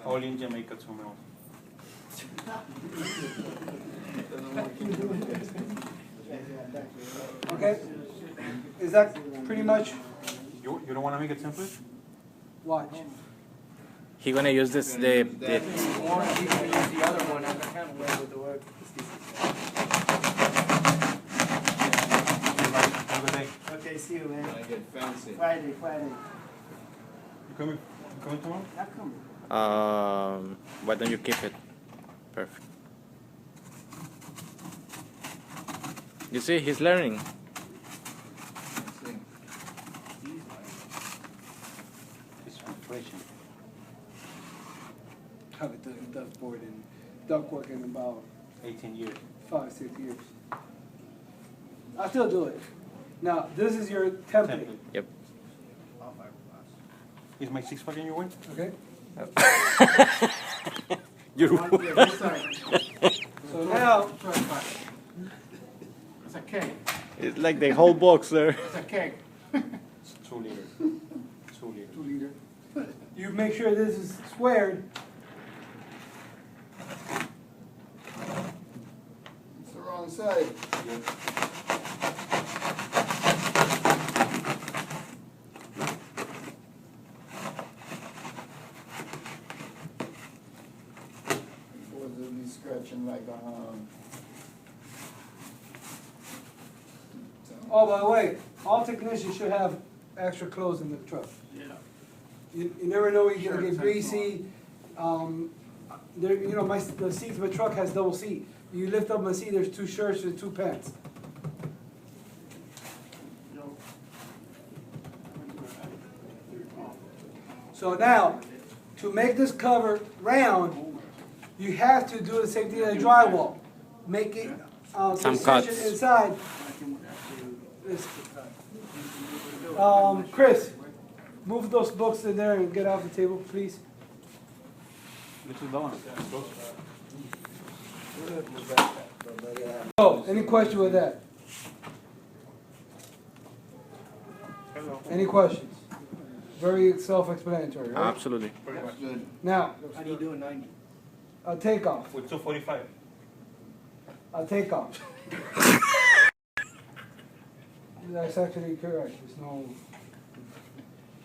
All in Jamaica too, man. Okay? Is that pretty much? You don't want to make it simpler? Watch. He gonna use this the Or he can use the other one as a template with the word. Have a good day. Okay, see you, man. I get fancy. Friday. You coming tomorrow? I'm coming. why don't you keep it? Perfect. You see, he's learning. It's inflation. I've done board and duck work in about 18 years. 5-6 years. I still do it. Now, this is your template. Yep. Is my 6 pack in your way? Okay? You're So now, It's a cake. it's like the whole box there. It's a cake. It's 2 liter. 2 liter. 2 liter. You make sure this is squared. It's the wrong side. Boys will be scratching like Oh, by the way, all technicians should have extra clothes in the truck. Yeah. You never know when you're gonna Sure, get greasy. There, you know, the seats of my truck has double seat. You lift up my seat, there's 2 shirts and 2 pants. So now, to make this cover round, you have to do the same thing as drywall. Make it Some precision cuts. inside. Chris, move those books in there and get off the table, please. This is the one. Oh, any question with that? Any questions? Very self-explanatory, right? Absolutely. that's good. Now, How do you do a 90? a takeoff. With 245. A takeoff. That's actually correct. There's no.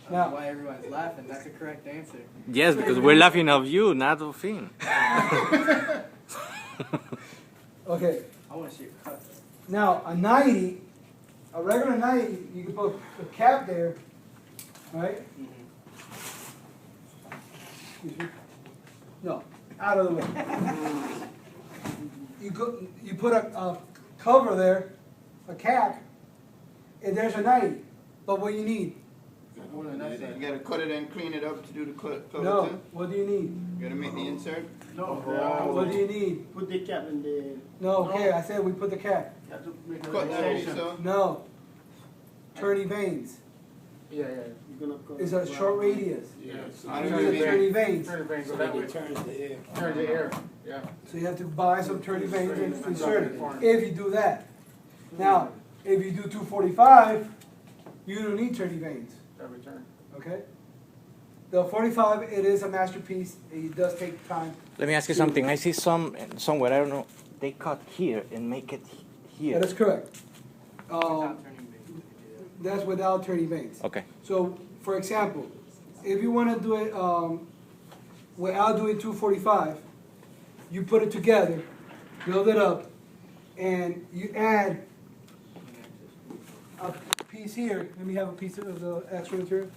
That's Now, why everyone's laughing. That's the correct answer. Yes, because we're laughing of you, not of him. okay. I want to see your cut. Now, a 90, a regular 90, you can put a cap there, right? Excuse me. No, out of the way. You put a cover there, a cap, and there's a 90. But what you need? More than that side. You gotta cut it and clean it up to do the cover No. too? What do you need? You gotta make the insert? No. What do you need? Put the cap in the. No, okay, I said we put the cap. You have to make a Cut that fixation. also? No. Turning veins. Yeah. You're gonna cut. It's a short radius. How You do need you the make turning veins. Turn the vein, so that way. Turns the air. Turns the air. Yeah. So you have to buy some turning veins and insert it, if you do that. Now, if you do 245, you don't need turning veins, Every turn. okay? The 45, it is a masterpiece, it does take time. Let me ask you something. I see somewhere, I don't know, they cut here and make it here. That is correct. Without turning vein. That's without turning veins. Okay. So, for example, if you want to do it without doing 245, you put it together, build it up, and you add a piece here. Let me have a piece of the extra material.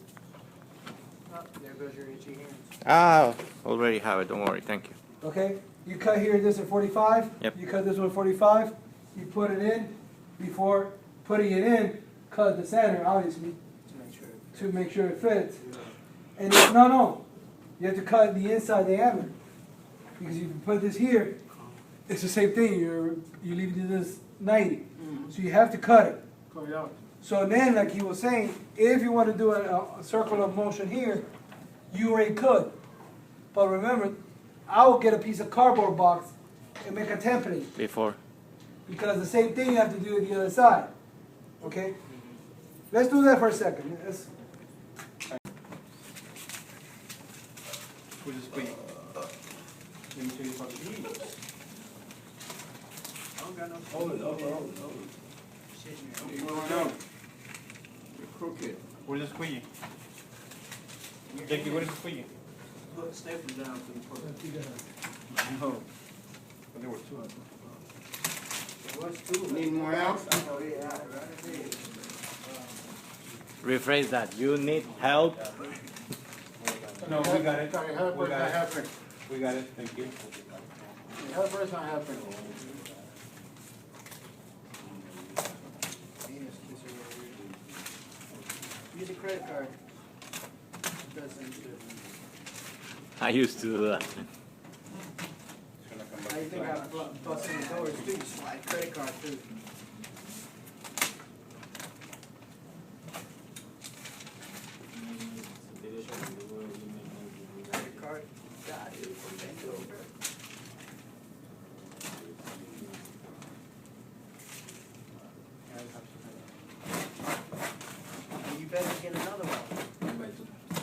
There goes your itchy hands. Ah, already have it. Don't worry. Thank you. Okay? You cut here this at 45. Yep. You cut this one at 45. You put it in. Before putting it in, cut the center, obviously, to make sure it fits. And if, no. You have to cut the inside diameter. Because if you put this here, it's the same thing. You leave this 90. So you have to cut it. Cut it out. So then, like he was saying, if you want to do a circle of motion here, you already could. But remember, I will get a piece of cardboard box and make a template. Before. Because the same thing you have to do with the other side. Okay? Let's do that for a second. Where's the squeegee? Let me show you how to do it. I don't got no. Hold it. Sitting You're here. going out. You're crooked. Where's the squeegee? Jackie, where's the squeegee? Put staples down for the purpose. No. But there were two. What's two? Need more help? Oh, yeah, right there. Rephrase that. You need help. No, we got it. Sorry, help We is got not it. helping. We got it, thank you. Help is not helping. Use a credit card. Doesn't do. I used to do that. It's gonna come back How you to think I flat. bust in the doors too? You slide credit card too. Credit card. Got it. Bend over. You better get another one.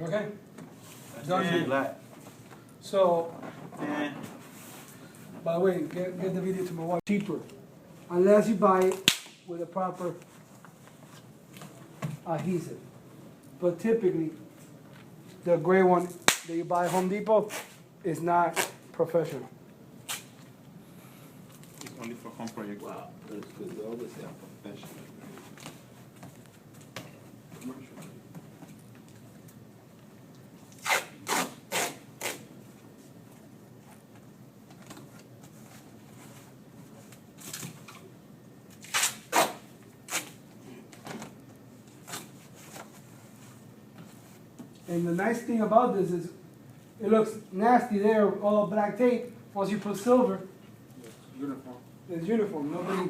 Okay? That's Done. too flat. So, Eh. by the way, get the video to my wife. Cheaper. Unless you buy it with a proper adhesive. But typically, the gray one that you buy at Home Depot is not professional. It's only for home project. Wow, that's good. They always have professional. Commercial. And the nice thing about this is, it looks nasty there, all black tape. Once you put silver, Uniform. it's uniform. Nobody.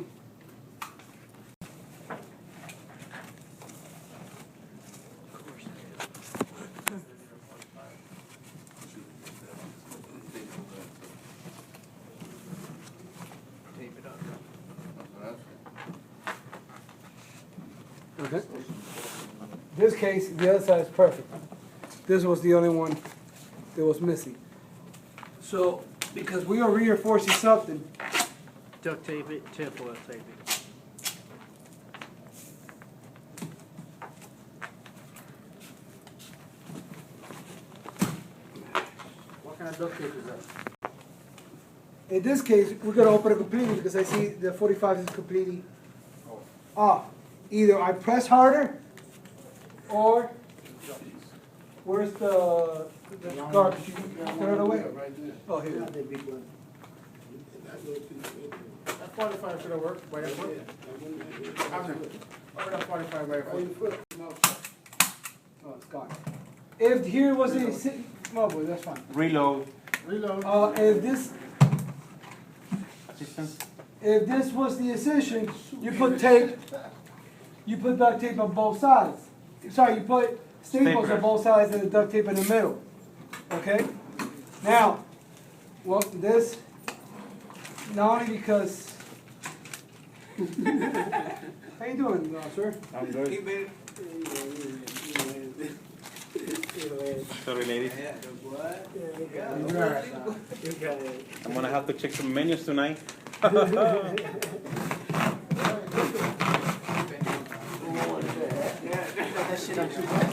Tape it up. Okay. This case, the other side is perfect. This was the only one that was missing. So, because we are reinforcing something, Duct tape it, tinfoil tape it. What kind of duct tape is that? in this case, we're gonna open it completely because I see the 45 is completely off. Either I press harder, or where's the garbage? You can throw it away. Oh, here. That 45 should have worked. Wait, that worked. That 45 right foot. Oh, it's gone. If here was a no, boy, that's fine. Reload. Reload. If this was the incision, you put tape, you put duct tape on both sides. Sorry, you put staples Staplers. on both sides and the duct tape in the middle. Okay? Now, well, this, not only because, how you doing, sir? I'm good. Sorry, ladies. I'm gonna have to check some menus tonight. That shit up your arm.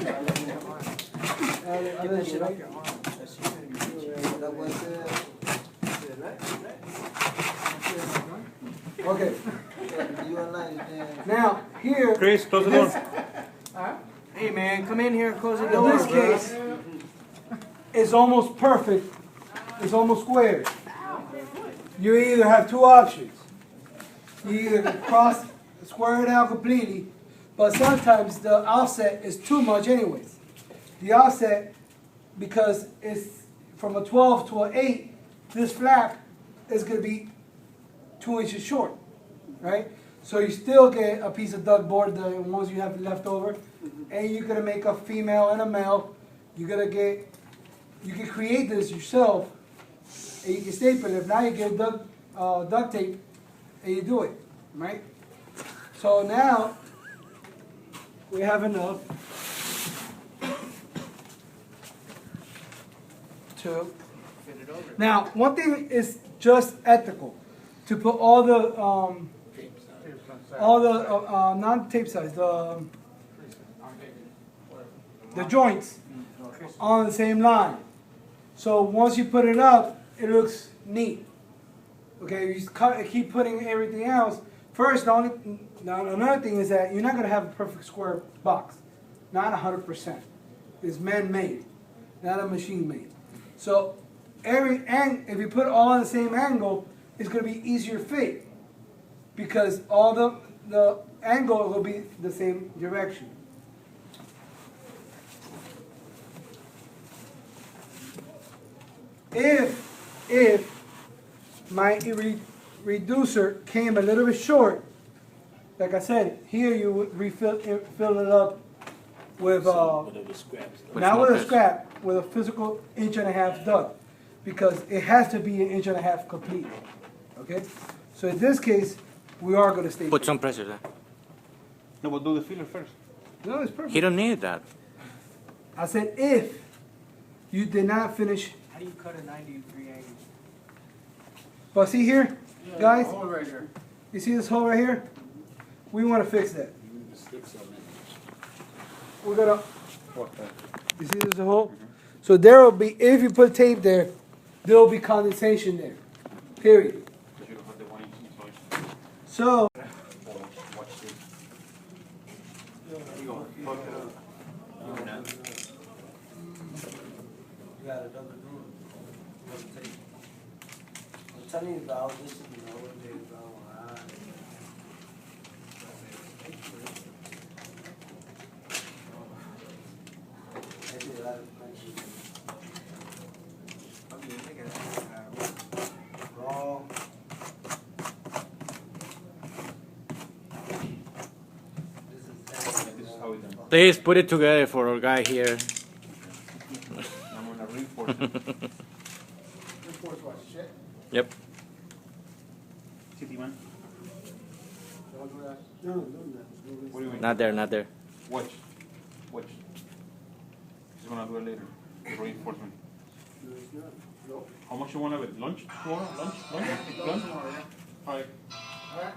Get that shit up your arm. That was Okay. you online. Now, here, Chris, close the door. Hey man, come in here and close the in door. this case, it's almost perfect. It's almost square. You either have two options. You either cross, square it out completely, but sometimes the offset is too much anyways. The offset, because it's from a 12 to an 8, this flap is going to be 2 inches short, right? So you still get a piece of duct board, the ones you have left over, and you're going to make a female and a male. You're going to get, you can create this yourself, and you can staple it. If not, you get duct tape, and you do it, right? So now, we have enough to Fit it over. now, one thing is just ethical, to put all the non tape size, the joints on the same line. So once you put it up, it looks neat. Okay, you keep putting everything else. First, another thing is that you're not gonna have a perfect square box, not 100%. It's man-made, not a machine-made. So if you put all on the same angle, it's going to be easier fit because all the angle will be the same direction. If my reducer came a little bit short, like I said, here you would fill it up with not with a scrap, with a physical 1.5 inch duct, because it has to be 1.5 inch complete. Okay, so in this case, we are going to stay. Put some pressure there. No, but do the filler first. No, it's perfect. He don't need that. I said if you did not finish, How do you cut a 90-degree angle? but see here, guys, Hole right here. you see this hole right here? We want to fix that. We're gonna. You see this hole? So there will be, if you put tape there, there will be condensation there. Period. You don't have the 1 inch insulation. So. Watch this. You got another room, another tape. I'm telling you about this, you know, what they about. Raw. This is how it's done. Please put it together for our guy here. I'm gonna reinforce it. Reinforce what, shit? Yep. City man. Don't do that. No, no, What do you mean? Not there, not there. Watch. Watch. He's gonna do it later. The reinforcement. no. How much you want of it? Lunch? Lunch? Lunch? Lunch? Alright. All right.